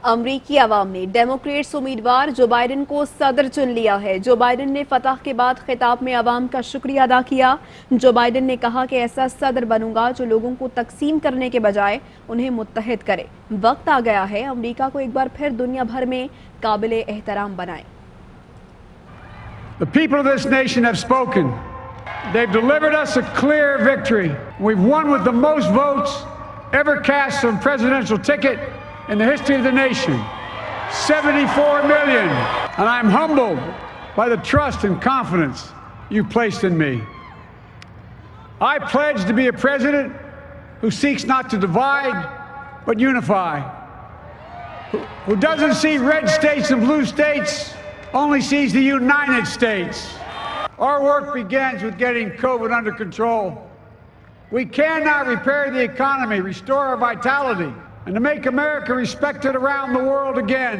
امریکی عوام نے ڈیموکریٹس امیدوار جو بائیڈن کو صدر چن لیا ہے۔ جو بائیڈن نے فتح کے بعد خطاب میں عوام کا شکریہ ادا کیا۔ جو بائیڈن نے کہا کہ ایسا صدر بنوں گا جو لوگوں کو تقسیم کرنے کے بجائے انہیں متحد کرے۔ وقت آ گیا ہے امریکہ کو ایک بار پھر دنیا بھر میں قابل احترام بنائے۔ The people of this nation have spoken. They've delivered us a clear victory. We've won with the most votes ever cast on a presidential ticket in the history of the nation. 74 million. And I'm humbled by the trust and confidence you placed in me. I pledge to be a president who seeks not to divide, but unify. Who doesn't see red states and blue states, only sees the United States. Our work begins with getting COVID under control. We cannot repair the economy, restore our vitality, and to make America respected around the world again.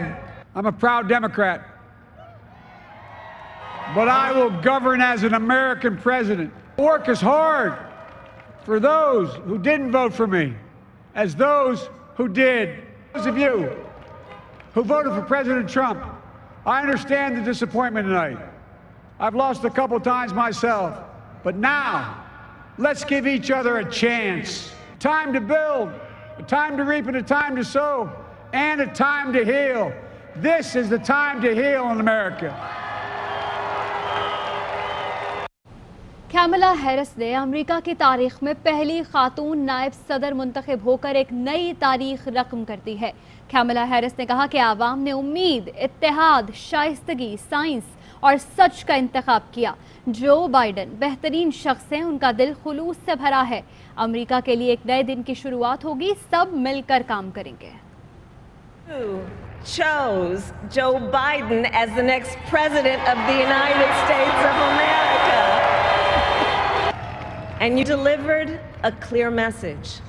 I'm a proud Democrat. But I will govern as an American president. Work as hard for those who didn't vote for me as those who did. Those of you who voted for President Trump, I understand the disappointment tonight. I've lost a couple times myself. But now, let's give each other a chance. Time to build, a time to reap and a time to sow, and a time to heal. This is the time to heal in America. Kamala Harris نے امریکہ کی تاریخ میں پہلی خاتون نائب صدر منتخب ہو کر ایک نئی تاریخ رقم کرتی ہے۔ کیملا ہیرس نے کہا کہ عوام نے امید، اتحاد، شائستگی، سائنس اور سچ کا انتخاب کیا۔ جو بائیڈن بہترین شخص ہیں، ان کا دل خلوص سے بھرا ہے۔ امریکہ کے لیے ایک نئے دن کی شروعات ہوگی، سب مل کر کام کریں گے۔ chose Joe Biden as the next president of the United States of America. And you delivered a clear message.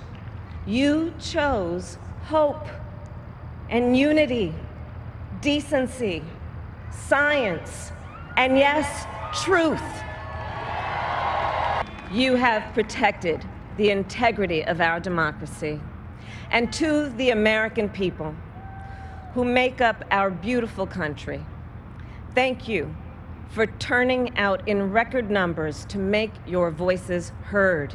You chose hope and unity, decency, science, and yes, truth. You have protected the integrity of our democracy. And to the American people who make up our beautiful country, thank you for turning out in record numbers to make your voices heard.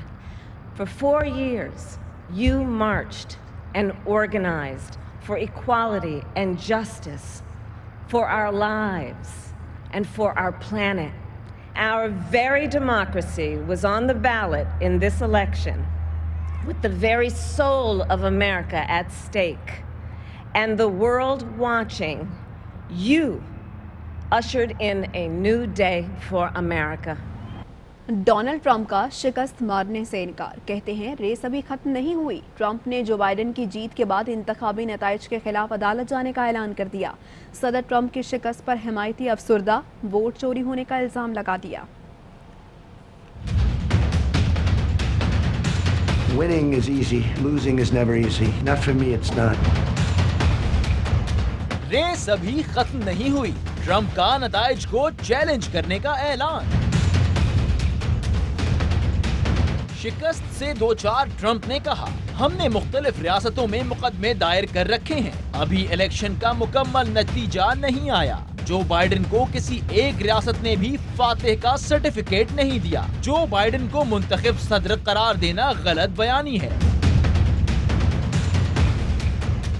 For 4 years, you marched and organized for equality and justice, for our lives, and for our planet. Our very democracy was on the ballot in this election, with the very soul of America at stake, and the world watching. You ushered in a new day for America. Donald Trump کا شکست مارنے سے انکار، کہتے ہیں race ابھی ختم نہیں ہوئی۔ ٹرمپ نے جو بائیڈن کی جیت کے بعد انتخابی نتائج کے خلاف عدالت جانے کا اعلان کر دیا۔ صدر ٹرمپ کی شکست پر حمایتی افسردہ، ووٹ چوری ہونے کا الزام لگا دیا۔ Winning is easy, losing is never easy. Not for me, it's not. Race ابھی ختم نہیں ہوئی، ٹرمپ کا نتائج کو چیلنج کرنے کا اعلان۔ شکست سے دوچار ٹرمپ نے کہا، ہم نے مختلف ریاستوں میں مقدمے دائر کر رکھے ہیں، ابھی الیکشن کا مکمل نتیجہ نہیں آیا۔ جو بائیڈن کو کسی ایک ریاست نے بھی فاتح کا سرٹیفکیٹ نہیں دیا۔ جو بائیڈن کو منتخب صدر قرار دینا غلط بیانی ہے۔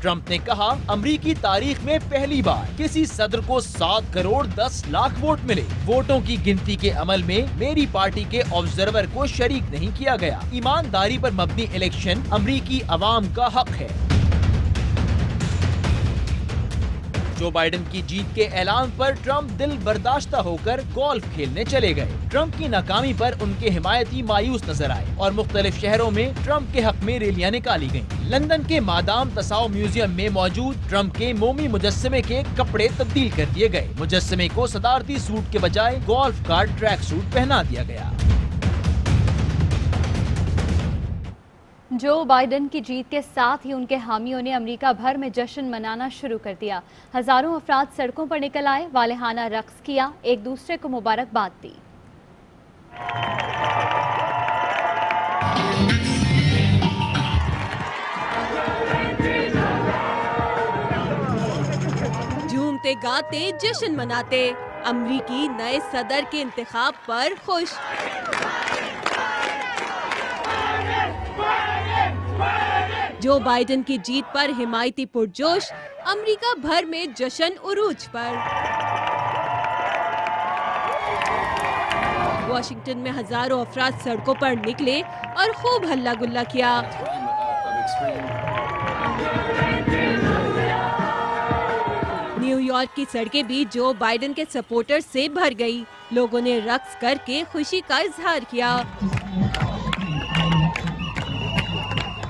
ٹرمپ نے کہا، امریکی تاریخ میں پہلی بار کسی صدر کو 7 کروڑ 10 لاکھ ووٹ ملے۔ ووٹوں کی گنتی کے عمل میں میری پارٹی کے آبزرور کو شریک نہیں کیا گیا۔ ایمانداری پر مبنی الیکشن امریکی عوام کا حق ہے۔ جو بائیڈن کی جیت کے اعلان پر ٹرمپ دل برداشتہ ہو کر گولف کھیلنے چلے گئے۔ ٹرمپ کی ناکامی پر ان کے حمایتی مایوس نظر آئے اور مختلف شہروں میں ٹرمپ کے حق میں ریلیاں نکالی گئیں۔ لندن کے مادام تساؤ میوزیم میں موجود ٹرمپ کے مومی مجسمے کے کپڑے تبدیل کر دیے گئے۔ مجسمے کو صدارتی سوٹ کے بجائے گولف کا ٹریک سوٹ پہنا دیا گیا۔ جو بائیڈن کی جیت کے ساتھ ہی ان کے حامیوں نے امریکہ بھر میں جشن منانا شروع کر دیا۔ ہزاروں افراد سڑکوں پر نکل آئے، والہانہ رقص کیا، ایک دوسرے کو مبارکباد دی۔ नाचते गाते जश्न मनाते, अमरीकी नए सदर के इंतखाब पर खुश। जो बाइडेन की जीत पर हिमायती पुरजोश, अमरीका भर में जश्न उरूज पर। वाशिंगटन में हजारों अफराद सड़कों पर निकले और खूब हल्ला गुल्ला किया। न्यूयॉर्क की सड़कें भी जो बाइडेन के सपोर्टर्स से भर गई। लोगों ने रक्स करके खुशी का इजहार किया।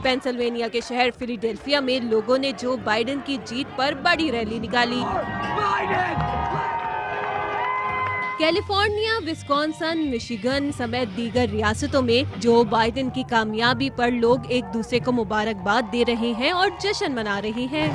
पेंसिल्वेनिया के शहर फिलाडेल्फिया में लोगों ने जो बाइडेन की जीत पर बड़ी रैली निकाली। कैलिफोर्निया, विस्कॉन्सिन, मिशिगन समेत दीगर रियासतों में जो बाइडेन की कामयाबी पर लोग एक दूसरे को मुबारकबाद दे रहे हैं और जश्न मना रहे हैं।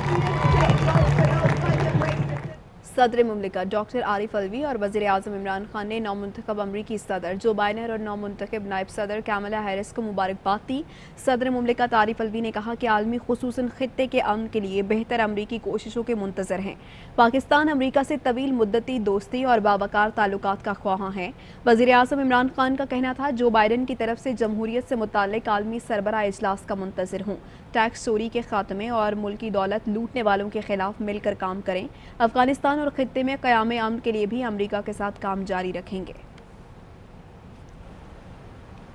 सदर मुमलिकत डॉक्टर आरिफ अलवी और वज़ीर आज़म इमरान खान ने नौमुंतखब अमरीकी सदर जो बाइडेन और नौमुंतखब नायब सदर कैमला हैरिस को मुबारकबाद दी। सदर मुमलिकत आरिफ अलवी ने कहा कि आलमी खुसूसन खित्ते के अमन के लिए बेहतर अमरीकी कोशिशों के मुंतज़र हैं। पाकिस्तान अमरीका से तवील मुद्दती दोस्ती और बावकार ताल्लुकात का ख्वाहां है। वज़ीर आज़म इमरान खान का कहना था जो बाइडेन की तरफ से जमहूरियत से मुताल्लिक आलमी सरबराह इजलास का मुंतज़र हूँ। टैक्स चोरी के खात्मे और मुल्की दौलत लूटने वालों के खिलाफ मिलकर काम करें। अफगानिस्तान और खित्ते में क़याम अमन के लिए भी अमरीका के साथ काम जारी रखेंगे।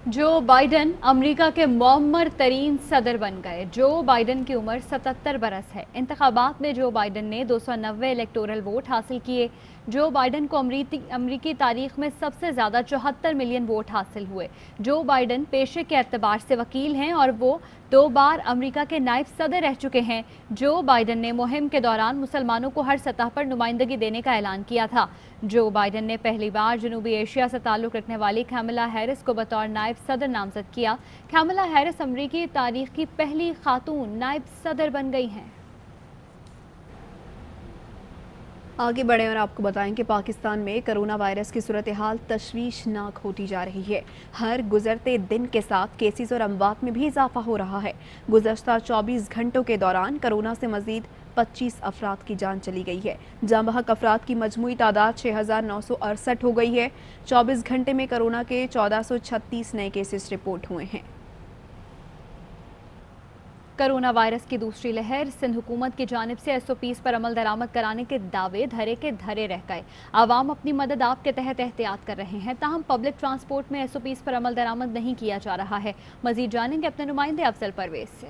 जो बाइडेन अमेरिका के मौअम्मर तरीन सदर बन गए। जो बाइडेन की उम्र 77 बरस है। इंतखाबात में जो बाइडेन ने 290 इलेक्टोरल वोट हासिल किए। जो बाइडेन को अमरीकी तारीख में सबसे ज़्यादा 74 मिलियन वोट हासिल हुए। जो बाइडेन पेशे के एतबार से वकील हैं और वो 2 बार अमेरिका के नायब सदर रह चुके हैं। जो बाइडेन ने मुहिम के दौरान मुसलमानों को हर सतह पर नुमाइंदगी देने का ऐलान किया था। जो बाइडेन ने पहली बार जनूबी एशिया से ताल्लुक़ रखने वाली कैमला हैरिस को बतौर नायब सदर नामजद किया। कैमला हैरिस अमरीकी तारीख की पहली खातून नायब सदर बन गई हैं। आगे बढ़े और आपको बताएं कि पाकिस्तान में कोरोना वायरस की सूरत हाल तशवीशनाक होती जा रही है। हर गुजरते दिन के साथ केसेस और अमवात में भी इजाफा हो रहा है। गुज़श्ता 24 घंटों के दौरान कोरोना से मजीद 25 अफराद की जान चली गई है। जाँ बहक अफराद की मजमूई तादाद 6968 हो गई है। 24 घंटे में कोरोना के 1436 नए केसेस रिपोर्ट हुए हैं। कोरोना वायरस की दूसरी लहर। सिंध हुकूमत की जानिब से SOPs पर अमल दरामद कराने के दावे धरे के धरे रह गए। आवाम अपनी मदद आप के तहत एहतियात कर रहे हैं, ताहम पब्लिक ट्रांसपोर्ट में SOPs पर अमल दरामद नहीं किया जा रहा है। मजीद जानेंगे अपने नुमाइंदे अफजल परवेज से।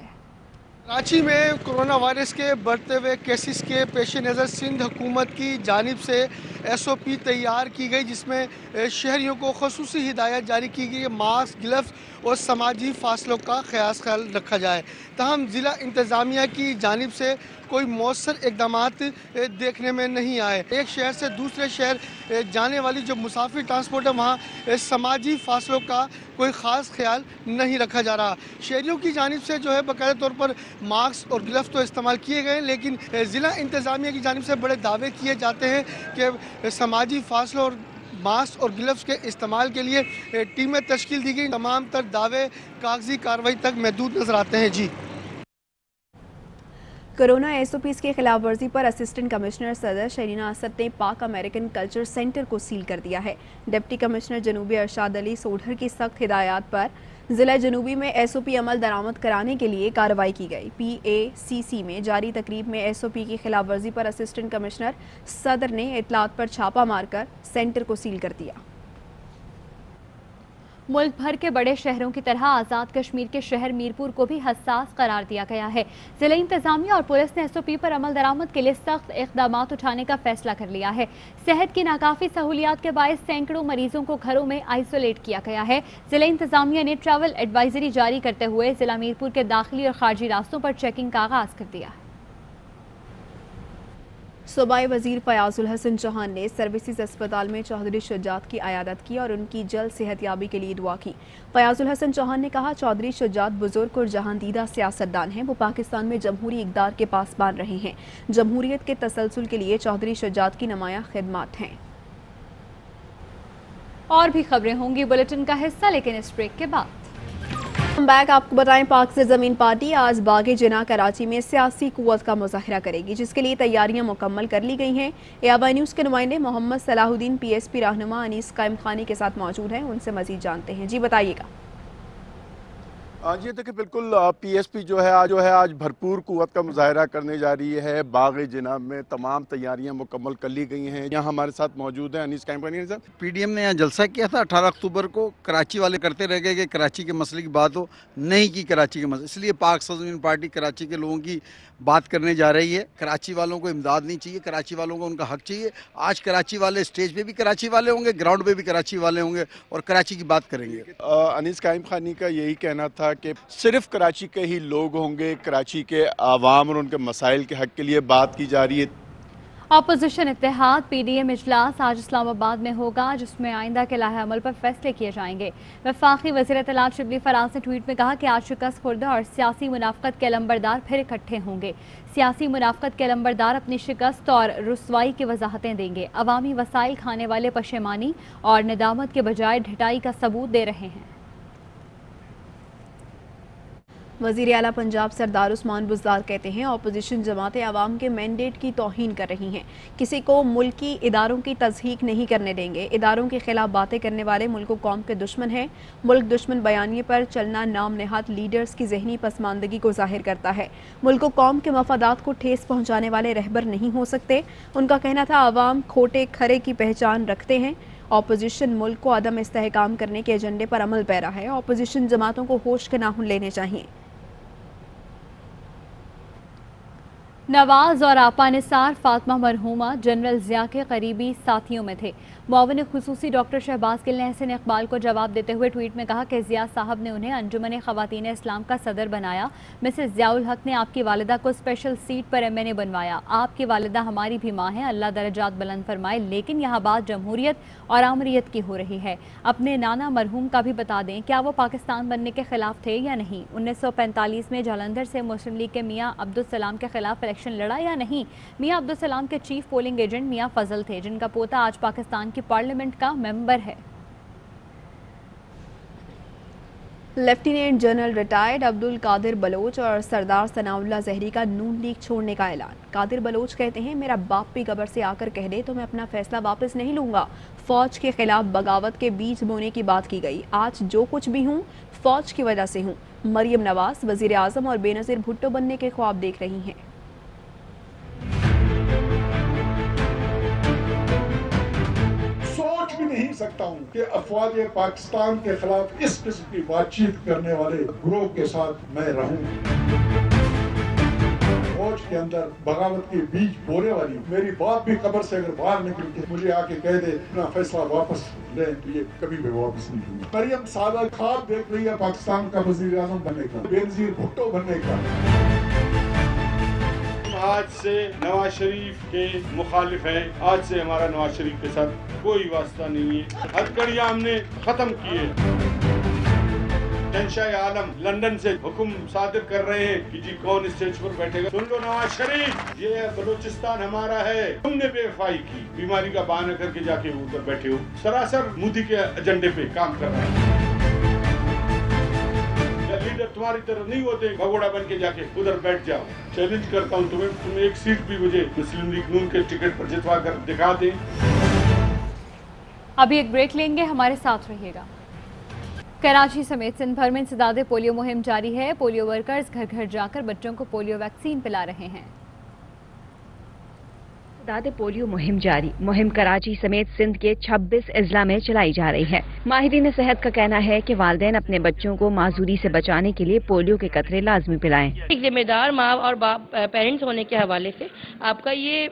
कराची में कोरोना वायरस के बढ़ते हुए केसेस के पेश नज़र सिंध हुकूमत की जानिब से SOP तैयार की गई, जिसमें शहरियों को ख़ुसूसी हिदायत जारी की गई है मास्क, ग्लव्स और समाजी फासलों का ख़ास ख्याल रखा जाए। तहम ज़िला इंतज़ामिया की जानिब से कोई मौसर इक़दामात देखने में नहीं आए। एक शहर से दूसरे शहर जाने वाली जो मुसाफिर ट्रांसपोर्ट है वहाँ समाजी फासलों का कोई ख़ास ख्याल नहीं रखा जा रहा। शहरियों की जानिब से जो है बाकायदा तौर पर मास्क और ग्लव्स तो इस्तेमाल किए गए, लेकिन ज़िला इंतज़ामिया की जानिब से बड़े दावे किए जाते हैं कि समाजी फासलों और मास्क और ग्लव्स के इस्तेमाल के लिए टीमें तश्कील दी गई। तमाम तर दावे कागजी कार्रवाई तक महदूद नजर आते हैं। जी, कोरोना SOPs की खिलाफ वर्जी पर असिस्टेंट कमिश्नर सदर शरीना असद ने पाक अमेरिकन कल्चर सेंटर को सील कर दिया है। डिप्टी कमिश्नर जनूबी अरशाद अली सोढर की सख्त हिदायत पर ज़िला जनूबी में SOP अमल दरामद कराने के लिए कार्रवाई की गई। PACC में जारी तकरीब में SOP की खिलाफ वर्जी पर असिस्टेंट कमिश्नर सदर ने इतलात पर छापा मारकर सेंटर को सील कर दिया। मुल्क भर के बड़े शहरों की तरह आज़ाद कश्मीर के शहर मीरपुर को भी हसास करार दिया गया है। ज़िला इंतज़ामिया और पुलिस ने SOP पर अमल दरामद के लिए सख्त इक़दामात उठाने का फैसला कर लिया है। सेहत की नाकाफ़ी सहूलियात के बायस सैकड़ों मरीजों को घरों में आइसोलेट किया गया है। ज़िला इंतज़ामिया ने ट्रैवल एडवाइजरी जारी करते हुए ज़िला मीरपुर के दाखिली और खारजी रास्तों पर चेकिंग का आगाज़ कर दिया। सूबाई वजीर फयाजुल हसन चौहान ने सर्विसेज अस्पताल में चौधरी शुजात की अयादत की और उनकी जल्द सेहतयाबी के लिए दुआ की। फयाजुल हसन चौहान ने कहा, चौधरी शुजात बुजुर्ग और जहांदीदा सियासतदान हैं। वो पाकिस्तान में जमहूरी इक़दार के पासबान रहे हैं। जमहूरियत के तसलसल के लिए चौधरी शुजात की नुमायां खिदमत हैं। और भी खबरें होंगी बुलेटिन का हिस्सा, लेकिन इस ब्रेक के बाद। हम बैक आपको बताएं, पाक से ज़मीन पार्टी आज बागे जिना कराची में सियासी कुव्वत का मुजाहरा करेगी, जिसके लिए तैयारियां मुकम्मल कर ली गई हैं। AY न्यूज़ के नुमाइंदे मोहम्मद सलाहुद्दीन PSP रहनुमा अनीस कायम खानी के साथ मौजूद हैं, उनसे मजीद जानते हैं। जी बताइएगा। जी देखिए, बिल्कुल PSP जो है आज भरपूर कुव्वत का मुजाहरा करने जा रही है। बागे जिना में तमाम तैयारियां मुकम्मल कर ली गई हैं। यहाँ हमारे साथ मौजूद हैं अनीस कायम साहब। PDM ने यहाँ जलसा किया था 18 अक्टूबर को, कराची वाले करते रह गए कि कराची के मसले की बात हो, नहीं की कराची के मसले, इसलिए पाक ज़मीन पार्टी कराची के लोगों की बात करने जा रही है। कराची वालों को इमदाद नहीं चाहिए, कराची वालों को उनका हक चाहिए। आज कराची वाले स्टेज पे भी कराची वाले होंगे, ग्राउंड पे भी कराची वाले होंगे और कराची की बात करेंगे। अनीस कायम खानी का यही कहना था कि सिर्फ कराची के ही लोग होंगे, कराची के आवाम और उनके मसाइल के हक के लिए बात की जा रही है। अपोजिशन इत्तेहाद PDM इजलास आज इस्लामाबाद में होगा, जिसमें आइंदा के लाहे अमल पर फैसले किए जाएंगे। वफाकी वज़ीर इत्तलात शिबली फराज ने ट्वीट में कहा कि आज शिकस्त खुर्दा और सियासी मुनाफ़क़त के अलंबरदार फिर इकट्ठे होंगे। सियासी मुनाफ़क़त के अलंबरदार अपनी शिकस्त और रुसवाई की वजाहतें देंगे। अवामी वसाइल खाने वाले पशेमानी और निदामत के बजाय ढिटाई का सबूत दे रहे हैं। वज़ीर आला पंजाब सरदार उस्मान बुज़दार कहते हैं, अपोजिशन जमातें आवाम के मैंडेट की तौहीन कर रही हैं। किसी को मुल्की इदारों की तज़हीक नहीं करने देंगे। इदारों के खिलाफ बातें करने वाले मुल्क व कौम के दुश्मन हैं। मुल्क दुश्मन बयानिए पर चलना नाम नेहाद लीडर्स की जहनी पसमानदगी को जाहिर करता है। मुल्क व कौम के मफादात को ठेस पहुँचाने वाले रहबर नहीं हो सकते। उनका कहना था, आवाम खोटे खरे की पहचान रखते हैं। अपोजिशन मुल्क को अदम इस्तेहकाम करने के एजेंडे पर अमल पैरा है। अपोजिशन जमातों को होश के नाखून लेने चाहिए। नवाज और आपा निसार फातिमा मरहूमा जनरल ज़िया के करीबी साथियों में थे। मुआविन खुसूसी डॉक्टर शहबाज गिल ने हसन इकबाल को जवाब देते हुए ट्वीट में कहा कि ज़िया साहब ने उन्हें अंजुमन ख़वातीन इस्लाम का सदर बनाया। मिसेस ज़ियाउल हक ने आपकी वालिदा को स्पेशल सीट पर MNA बनवाया। आपकी वालिदा हमारी भी माँ है, अल्लाह दर्जात बुलंद फरमाए। लेकिन यहाँ बात जमहूरियत और आमरीत की हो रही है। अपने नाना मरहूम का भी बता दें, क्या वो पाकिस्तान बनने के खिलाफ थे या नहीं? 1945 में जालंधर से मुस्लिम लीग के मियाँ अब्दुल सलाम के खिलाफ इलेक्शन लड़ा या नहीं? मियाँ अब्दुल सलाम के चीफ पोलिंग एजेंट मियाँ फजल थे, जिनका पोता आज पाकिस्तान की पार्लियामेंट का मेंबर है। Lieutenant general retired Abdul Qadir Baloch और सरदार सनाउल्लाह ज़हरी का नून लीग छोड़ने का ऐलान। कादिर बलोच कहते हैं, मेरा बाप भी कब्र से आकर कह दे तो मैं अपना फैसला वापस नहीं लूंगा। फौज के खिलाफ बगावत के बीज बोने की बात की गई। आज जो कुछ भी हूँ फौज की वजह से हूँ। मरियम नवाज वजीर आजम और बेनज़ीर भुट्टो बनने के ख्वाब देख रही हैं। सोच भी नहीं सकता हूँ कि अफवाज पाकिस्तान के खिलाफ इस किस्म की बातचीत करने वाले ग्रोह के साथ मैं रहूं। फौज के अंदर बगावत के बीज बोने वाली मेरी बात भी कब्र से अगर बाहर निकल के मुझे आके कह दे अपना फैसला वापस ले, तो ये कभी भी वापस नहीं लूंगा। मरियम सादा ख्वाब देख रही है पाकिस्तान का वजीर आजम बनने का, बेनज़ीर भुट्टो बनने का। आज से नवाज शरीफ के मुखालिफ हैं। आज से हमारा नवाज शरीफ के साथ कोई वास्ता नहीं है। हथकड़ियां हमने खत्म की है। शहंशाह आलम लंदन से हुक्म सादिर कर रहे हैं कि जी कौन स्टेज पर बैठेगा। सुन लो नवाज शरीफ, ये बलूचिस्तान हमारा है। तुमने बेवफाई की, बीमारी का बहाना करके जाके उधर बैठे हो। सरासर मोदी के एजेंडे पे काम कर रहे हैं। लीडर तुम्हारी तरह नहीं होते, भगोड़ा बन के जाके उधर बैठ जाओ। चैलेंज करता हूँ तुम्हें, तुम एक सीट भी मुझे मुस्लिम लीग नून के टिकट पर जितवा कर दिखा दें। अभी एक ब्रेक लेंगे, हमारे साथ रहिएगा। कराची समेत सिंध भर में इंसदादे पोलियो मुहिम जारी है। पोलियो वर्कर्स घर घर जाकर बच्चों को पोलियो वैक्सीन पिला रहे हैं। इंसदादे पोलियो मुहिम जारी। मुहिम कराची समेत सिंध के 26 अजला में चलाई जा रही है। माहिरीन सेहत का कहना है कि वालिदैन अपने बच्चों को माजूरी से बचाने के लिए पोलियो के कतरे लाजमी पिलाएं। एक जिम्मेदार माँ और बाप पेरेंट्स होने के हवाले से आपका ये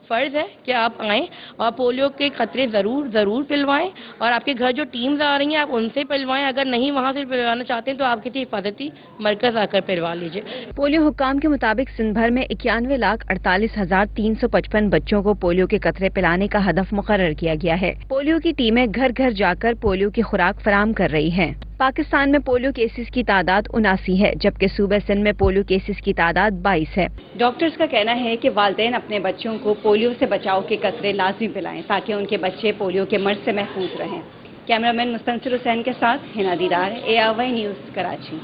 फर्ज है कि आप आएँ और पोलियो के कतरे ज़रूर पिलवाएं। और आपके घर जो टीम्स आ रही हैं आप उनसे पिलवाएं। अगर नहीं वहाँ से पिलवाना चाहते हैं तो आपके हिफाजती मरकज आकर पिलवा लीजिए। पोलियो हुक्काम के मुताबिक सिंध भर में 91,48,355 बच्चों को पोलियो के कतरे पिलाने का हदफ मुकर्रर किया गया है। पोलियो की टीमें घर घर जाकर पोलियो की खुराक फराहम कर रही हैं। पाकिस्तान में पोलियो केसेस की तादाद 79 है, जबकि सूबे सिंध में पोलियो केसेस की तादाद 22 है। डॉक्टर्स का कहना है कि वालिदैन अपने बच्चों को पोलियो से बचाव के कतरे लाजमी पिलाएं ताकि उनके बच्चे पोलियो के मर्ज से महफूज रहें। कैमरामैन मुस्तनसिर हुसैन के साथ हिना दीदार, ARY न्यूज़, कराची।